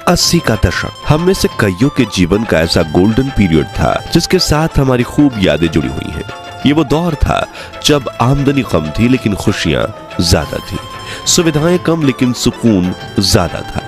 80 का दशक हम में से कईयों के जीवन का ऐसा गोल्डन पीरियड था जिसके साथ हमारी खूब यादें जुड़ी हुई हैं। ये वो दौर था जब आमदनी कम थी लेकिन खुशियां ज्यादा थी, सुविधाएं कम लेकिन सुकून ज्यादा था,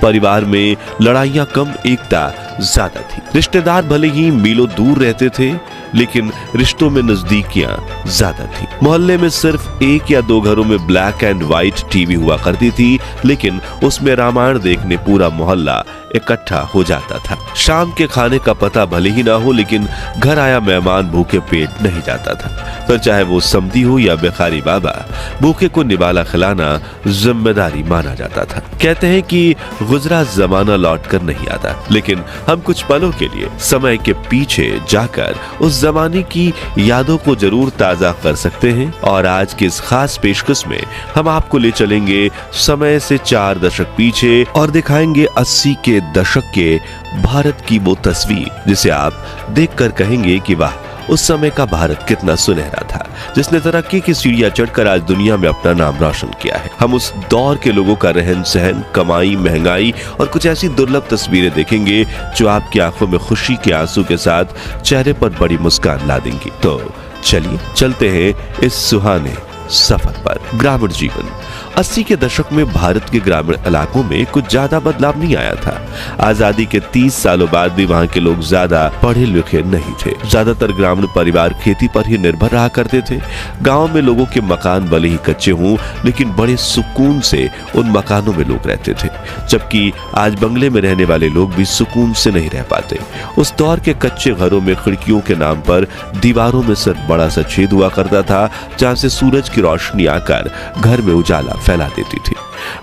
परिवार में लड़ाइयां कम एकता ज्यादा थी, रिश्तेदार भले ही मीलों दूर रहते थे लेकिन रिश्तों में नजदीकियां ज्यादा थी, मोहल्ले में सिर्फ 1 या 2 घरों में ब्लैक एंड व्हाइट टीवी हुआ करती थी लेकिन उसमें रामायण देखने पूरा मोहल्ला इकट्ठा हो जाता था, शाम के खाने का पता भले ही ना हो लेकिन घर आया मेहमान भूखे पेट नहीं जाता था, फिर चाहे वो समधी हो या भिखारी बाबा, भूखे को निवाला खिलाना जिम्मेदारी माना जाता था। कहते हैं कि गुजरा जमाना लौट कर नहीं आता, लेकिन हम कुछ पलों के लिए समय के पीछे जाकर उस जमाने की यादों को जरूर ताजा कर सकते हैं। और आज के इस खास पेशकश में हम आपको ले चलेंगे समय से 4 दशक पीछे और दिखाएंगे 80 के दशक के भारत की वो तस्वीर जिसे आप देखकर कहेंगे कि वाह, उस समय का भारत कितना सुनहरा था, जिसने तरक्की की सीढ़ियां चढ़कर आज दुनिया में अपना नाम रोशन किया है। हम उस दौर के लोगों का रहन सहन, कमाई, महंगाई और कुछ ऐसी दुर्लभ तस्वीरें देखेंगे जो आपकी आंखों में खुशी के आंसू के साथ चेहरे पर बड़ी मुस्कान ला देंगी। तो चलिए चलते हैं इस सुहाने सफर पर। ग्रामीण जीवन 80 के दशक में भारत के ग्रामीण इलाकों में कुछ ज्यादा बदलाव नहीं आया था। आजादी के 30 सालों बाद भी वहां के लोग ज्यादा पढ़े लिखे नहीं थे। ज्यादातर ग्रामीण परिवार खेती पर ही निर्भर रहा करते थे। गांव में लोगों के मकान भले ही कच्चे हों लेकिन बड़े सुकून से उन मकानों में लोग रहते थे, जबकि आज बंगले में रहने वाले लोग भी सुकून से नहीं रह पाते। उस दौर के कच्चे घरों में खिड़कियों के नाम पर दीवारों में सिर्फ बड़ा सा छेद हुआ करता था जहां से सूरज की रोशनी आकर घर में उजाला फैला देती थी।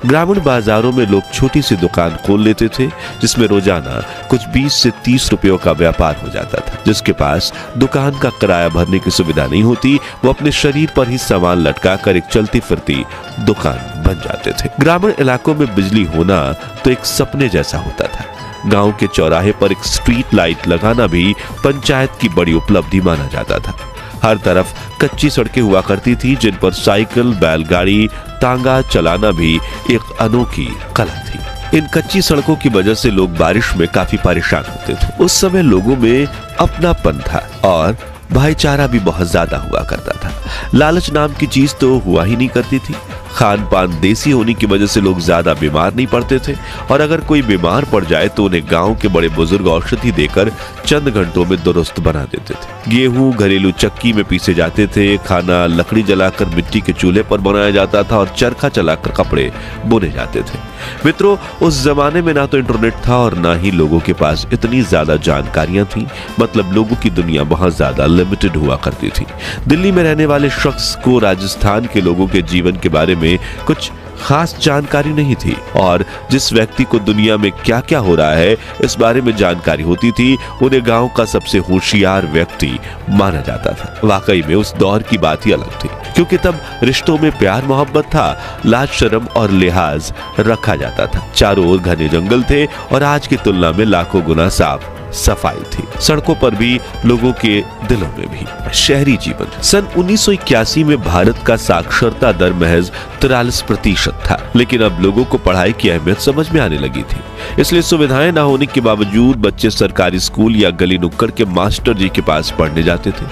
ग्रामीण बाजारों में लोग छोटी सी दुकान खोल लेते थे जिसमें रोजाना कुछ 20 से 30 रुपयों का व्यापार हो जाता था। जिसके पास दुकान का किराया भरने की सुविधा नहीं होती, वो अपने शरीर पर ही सामान लटकाकर एक चलती फिरती दुकान बन जाते थे। ग्रामीण इलाकों में बिजली होना तो एक सपने जैसा होता था। गांव के चौराहे पर एक स्ट्रीट लाइट लगाना भी पंचायत की बड़ी उपलब्धि माना जाता था। हर तरफ कच्ची सड़कें हुआ करती थी जिन पर साइकिल, बैलगाड़ी, तांगा चलाना भी एक अनोखी कला थी। इन कच्ची सड़कों की वजह से लोग बारिश में काफी परेशान होते थे। उस समय लोगों में अपनापन था और भाईचारा भी बहुत ज्यादा हुआ करता था। लालच नाम की चीज तो हुआ ही नहीं करती थी। खान पान देसी होने की वजह से लोग ज्यादा बीमार नहीं पड़ते थे और अगर कोई बीमार पड़ जाए तो उन्हें गांव के बड़े बुजुर्ग औषधि देकर चंद घंटों में दुरुस्त बना देते थे। गेहूं घरेलू चक्की में पीसे जाते थे, खाना लकड़ी जलाकर मिट्टी के चूल्हे पर बनाया जाता था और चरखा चलाकर कपड़े बुने जाते थे। मित्रों, उस जमाने में ना तो इंटरनेट था और ना ही लोगों के पास इतनी ज्यादा जानकारियां थी, मतलब लोगों की दुनिया बहुत ज्यादा लिमिटेड हुआ करती थी। दिल्ली में रहने वाले शख्स को राजस्थान के लोगों के जीवन के बारे में कुछ खास जानकारी नहीं थी और जिस व्यक्ति को दुनिया में क्या क्या हो रहा है इस बारे में जानकारी होती थी उन्हें गांव का सबसे होशियार व्यक्ति माना जाता था। वाकई में उस दौर की बात ही अलग थी, क्योंकि तब रिश्तों में प्यार मोहब्बत था, लाज शर्म और लिहाज रखा जाता था। चारों ओर घने जंगल थे और आज की तुलना में लाखों गुना साफ सफाई थी। सड़कों पर भी, लोगों के दिलों में भी। शहरी जीवन सन 1981 में भारत का साक्षरता दर महज 43% था, लेकिन अब लोगों को पढ़ाई की अहमियत समझ में आने लगी थी। इसलिए सुविधाएं न होने के बावजूद बच्चे सरकारी स्कूल या गली नुक्कड़ के मास्टर जी के पास पढ़ने जाते थे।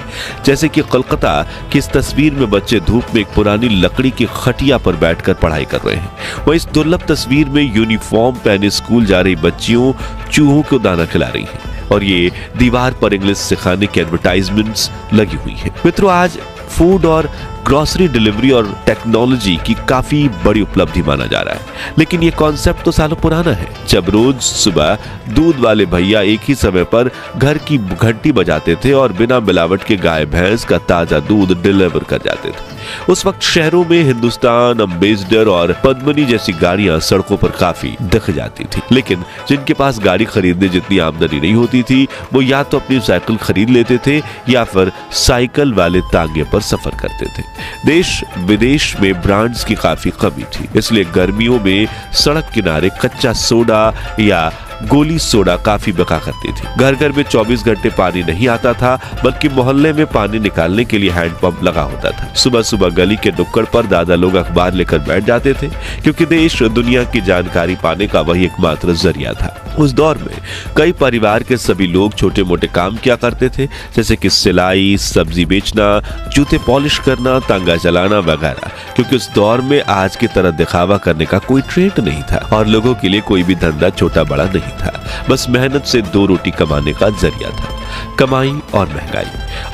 जैसे कि कोलकाता की इस तस्वीर में बच्चे धूप में एक पुरानी लकड़ी की खटिया पर बैठकर पढ़ाई कर रहे हैं। वह इस दुर्लभ तस्वीर में यूनिफॉर्म पहने स्कूल जा रही बच्चियों चूहों को दाना खिला रही हैं और ये दीवार पर इंग्लिश सिखाने की एडवर्टाइजमेंट्स लगी हुई है। मित्रों, आज फूड और ग्रोसरी डिलीवरी और टेक्नोलॉजी की काफी बड़ी उपलब्धि माना जा रहा है, लेकिन ये कॉन्सेप्ट तो सालों पुराना है। जब रोज सुबह दूध वाले भैया एक ही समय पर घर की घंटी बजाते थे और बिना मिलावट के गाय भैंस का ताजा दूध डिलीवर कर जाते थे। उस वक्त शहरों में हिंदुस्तान, अम्बेसडर और पद्मिनी जैसी गाड़ियां सड़कों पर काफी दिख जाती थी, लेकिन जिनके पास गाड़ी खरीदने जितनी आमदनी नहीं होती थी वो या तो अपनी साइकिल खरीद लेते थे या फिर साइकिल वाले तांगे पर सफर करते थे। देश विदेश में ब्रांड्स की काफी कमी थी, इसलिए गर्मियों में सड़क किनारे कच्चा सोडा या गोली सोडा काफी बिका करती थी। घर घर में 24 घंटे पानी नहीं आता था, बल्कि मोहल्ले में पानी निकालने के लिए हैंडपंप लगा होता था। सुबह सुबह गली के नुक्कड़ पर दादा लोग अखबार लेकर बैठ जाते थे, क्योंकि देश दुनिया की जानकारी पाने का वही एकमात्र जरिया था। उस दौर में कई परिवार के सभी लोग छोटे मोटे काम किया करते थे, जैसे कि सिलाई, सब्जी बेचना, जूते पॉलिश करना, तांगा चलाना वगैरह, क्योंकि उस दौर में आज की तरह दिखावा करने का कोई ट्रेंड नहीं था और लोगों के लिए कोई भी धंधा छोटा बड़ा नहीं था। बस मेहनत से 2 रोटी कमाने का जरिया था। कमाई और महंगाई।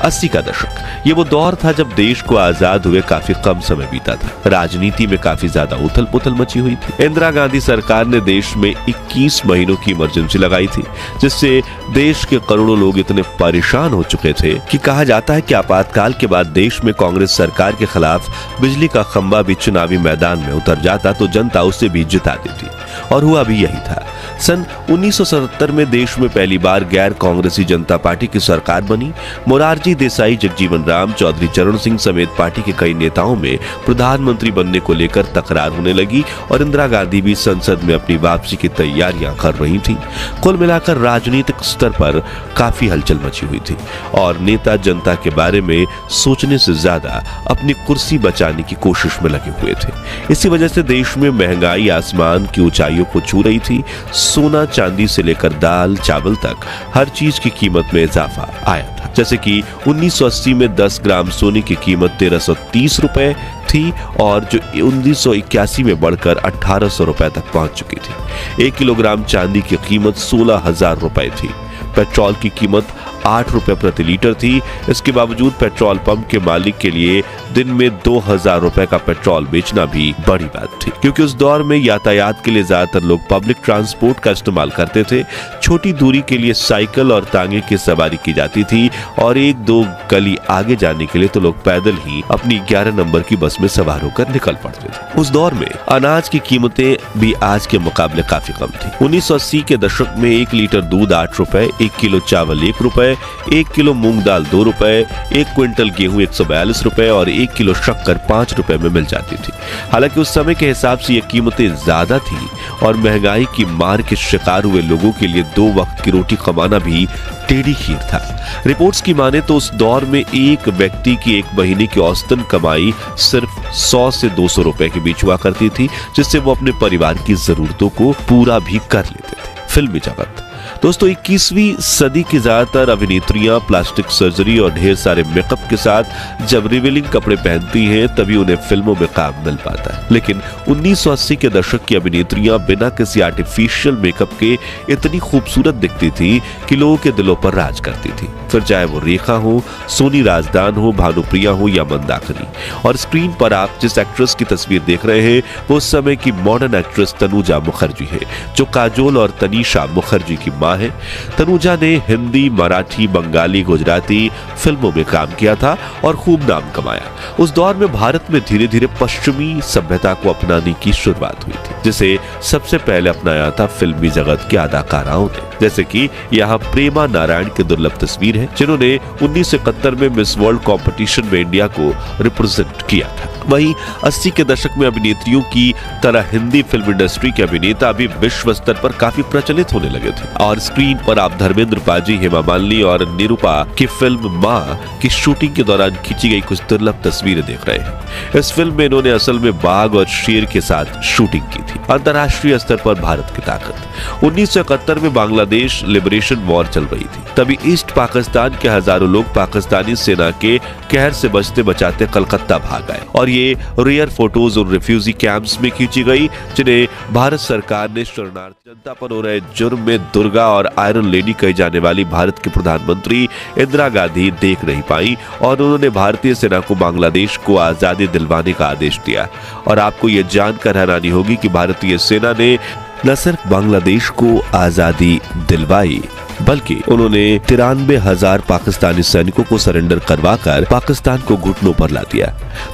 80 का दशक ये वो दौर था जब देश को आजाद हुए काफी कम समय बीता था। राजनीति में काफी ज्यादा उथल पुथल मची हुई थी। इंदिरा गांधी सरकार ने देश में 21 महीनों की इमरजेंसी लगाई थी, जिससे देश के करोड़ों लोग इतने परेशान हो चुके थे कि कहा जाता है कि आपातकाल के बाद देश में कांग्रेस सरकार के खिलाफ बिजली का खंभा भी चुनावी मैदान में उतर जाता तो जनता उसे भी जिता देती, और हुआ भी यही था। सन 1977 में देश में पहली बार गैर कांग्रेसी जनता पार्टी की सरकार बनी। मोरारजी देसाई, जगजीवन राम, चौधरी चरण सिंह समेत पार्टी के कई नेताओं में प्रधानमंत्री बनने को लेकर तकरार होने लगी और इंदिरा गांधी भी संसद में अपनी वापसी की तैयारियां कर रही थी। कुल मिलाकर राजनीतिक स्तर पर काफी हलचल मची हुई थी और नेता जनता के बारे में सोचने से ज्यादा अपनी कुर्सी बचाने की कोशिश में लगे हुए थे। इसी वजह से देश में महंगाई आसमान की ऊंचाइयों को छू रही थी। सोना चांदी से लेकर दाल चावल तक हर चीज की कीमत में इजाफा आया था। जैसे कि 1980 में 10 ग्राम सोने की कीमत 1330 रुपए थी और जो 1981 में बढ़कर 1800 रुपए तक पहुंच चुकी थी। 1 किलोग्राम चांदी की कीमत 16,000 रुपए थी। पेट्रोल की कीमत 8 रुपए प्रति लीटर थी। इसके बावजूद पेट्रोल पंप के मालिक के लिए दिन में 2000 रुपए का पेट्रोल बेचना भी बड़ी बात थी, क्योंकि उस दौर में यातायात के लिए ज्यादातर लोग पब्लिक ट्रांसपोर्ट का इस्तेमाल करते थे। छोटी दूरी के लिए साइकिल और तांगे की सवारी की जाती थी और 1-2 गली आगे जाने के लिए तो लोग पैदल ही अपनी 11 नंबर की बस में सवार होकर निकल पड़ते थे। उस दौर में अनाज की कीमतें भी आज के मुकाबले काफी कम थी। 1980 के दशक में 1 लीटर दूध 8 रुपए, 1 किलो चावल 1 रुपए, 1 किलो मूंग दाल 2 रुपए, 1 क्विंटल गेहूं 142 रुपए और 1 किलो शक्कर 5 रुपए में मिल जाती थी। हालांकि उस समय के हिसाब से ये कीमतें ज्यादा थी और महंगाई की मार के शिकार हुए लोगों के लिए 2 वक्त की रोटी कमाना भी टेढ़ी खीर था। रिपोर्ट्स की माने तो उस दौर में एक व्यक्ति की एक महीने की औसतन कमाई सिर्फ 100 से 200 रुपए के बीच हुआ करती थी, जिससे वो अपने परिवार की जरूरतों को पूरा भी कर लेते थे। फिल्मी जगत दोस्तों, 21वीं सदी की ज्यादातर अभिनेत्रियां प्लास्टिक सर्जरी और ढेर सारे मेकअप के साथ जब रिवीलिंग कपड़े पहनती हैं तभी उन्हें फिल्मों में काम मिल पाता है। लेकिन 1980 के दशक की अभिनेत्रियां बिना किसी आर्टिफिशियल मेकअप के इतनी खूबसूरत दिखती थी कि लोगों के दिलों पर राज करती थी। फिर चाहे वो रेखा हो, सोनी राजदान हो, भानुप्रिया हो या मंदाकिनी। और स्क्रीन पर आप जिस एक्ट्रेस की तस्वीर देख रहे हैं वो उस समय की मॉडर्न एक्ट्रेस तनुजा मुखर्जी है, जो काजोल और तनीषा मुखर्जी की मां है। तनुजा ने हिंदी, मराठी, बंगाली, गुजराती फिल्मों में काम किया था और खूब नाम कमाया। उस दौर में भारत में धीरे धीरे पश्चिमी सभ्यता को अपनाने की शुरुआत हुई थी, जिसे सबसे पहले अपनाया था फिल्मी जगत के अदाकाराओं ने। जैसे कि यहाँ प्रेमा नारायण की दुर्लभ तस्वीर है, जिन्होंने 1971 में मिस वर्ल्ड कंपटीशन में इंडिया को रिप्रेजेंट किया था। वहीं 80 के दशक में अभिनेत्रियों की तरह हिंदी फिल्म इंडस्ट्री के अभिनेता भी विश्व स्तर पर काफी प्रचलित होने लगे थे और स्क्रीन पर आप धर्मेंद्र पाजी, हेमा मालिनी और निरूपा की फिल्म मां की शूटिंग के दौरान खींची गई कुछ दुर्लभ तस्वीरें देख रहे हैं। इस फिल्म में इन्होंने असल में बाघ और शेर के साथ शूटिंग की थी। अंतर्राष्ट्रीय स्तर पर भारत की ताकत। 1971 में बांग्लादेश लिबरेशन वॉर चल रही थी। तभी ईस्ट पाकिस्तान के हजारों लोग पाकिस्तानी सेना के कहर से बचते बचाते कलकत्ता भाग गए और ये रेयर फोटोज उन रिफ्यूजी कैंप्स में खींची गई जिन्हें भारत सरकार ने शरणार्थी जनता पर हो रहे जुर्म में दुर्गा और आयरन लेडी कही जाने वाली भारत की प्रधानमंत्री इंदिरा गांधी देख नहीं पाई और उन्होंने भारतीय सेना को बांग्लादेश को आजादी दिलवाने का आदेश दिया। और आपको ये जानकर हैरानी होगी कि भारतीय सेना ने न सिर्फ बांग्लादेश को आजादी दिलवाई बल्कि उन्होंने 93,000 पाकिस्तानी सैनिकों को सरेंडर करवाकर पाकिस्तान को घुटनों पर ला दिया।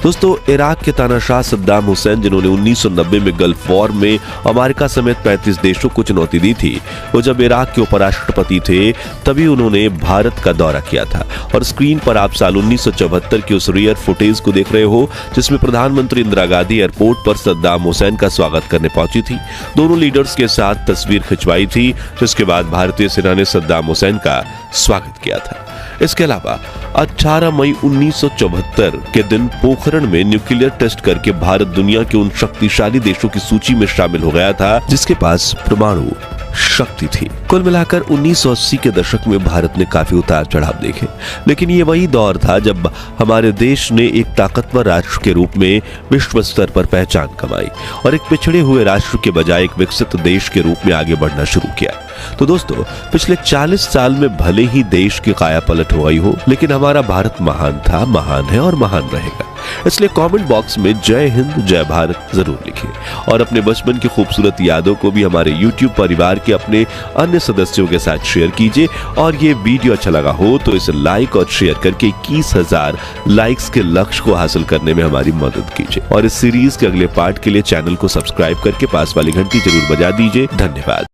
दोस्तों, इराक के तानाशाह सद्दाम हुसैन, जिन्होंने 1990 में गल्फ वॉर में अमेरिका समेत 35 देशों को चुनौती दी थी, वो जब इराक के उपराष्ट्रपति थे तभी उन्होंने भारत का दौरा किया था। और स्क्रीन पर आप साल 1974 की उस रेयर फुटेज को देख रहे हो जिसमें प्रधानमंत्री इंदिरा गांधी एयरपोर्ट पर सद्दाम हुसैन का स्वागत करने पहुंची थी। दोनों लीडर्स के साथ तस्वीर खिंचवाई थी, जिसके बाद भारतीय सेना ने सद्दाम हुसैन का स्वागत किया था। इसके अलावा 18 मई 1974 के दिन पोखरण में न्यूक्लियर टेस्ट करके भारत दुनिया के उन शक्तिशाली देशों की सूची में शामिल हो गया था जिसके पास परमाणु शक्ति थी। कुल मिलाकर 1980 के दशक में भारत ने काफी उतार चढ़ाव देखे, लेकिन ये वही दौर था जब हमारे देश ने एक ताकतवर राष्ट्र के रूप में विश्व स्तर पर पहचान कमाई और एक पिछड़े हुए राष्ट्र के बजाय एक विकसित देश के रूप में आगे बढ़ना शुरू किया। तो दोस्तों, पिछले 40 साल में भले ही देश की काया पलट हो गई हो, लेकिन हमारा भारत महान था, महान है और महान रहेगा। इसलिए कमेंट बॉक्स में जय हिंद जय भारत जरूर लिखें और अपने बचपन की खूबसूरत यादों को भी हमारे YouTube परिवार के अपने अन्य सदस्यों के साथ शेयर कीजिए। और ये वीडियो अच्छा लगा हो तो इसे लाइक और शेयर करके 21,000 लाइक्स के लक्ष्य को हासिल करने में हमारी मदद कीजिए। और इस सीरीज के अगले पार्ट के लिए चैनल को सब्सक्राइब करके पास वाली घंटी जरूर बजा दीजिए। धन्यवाद।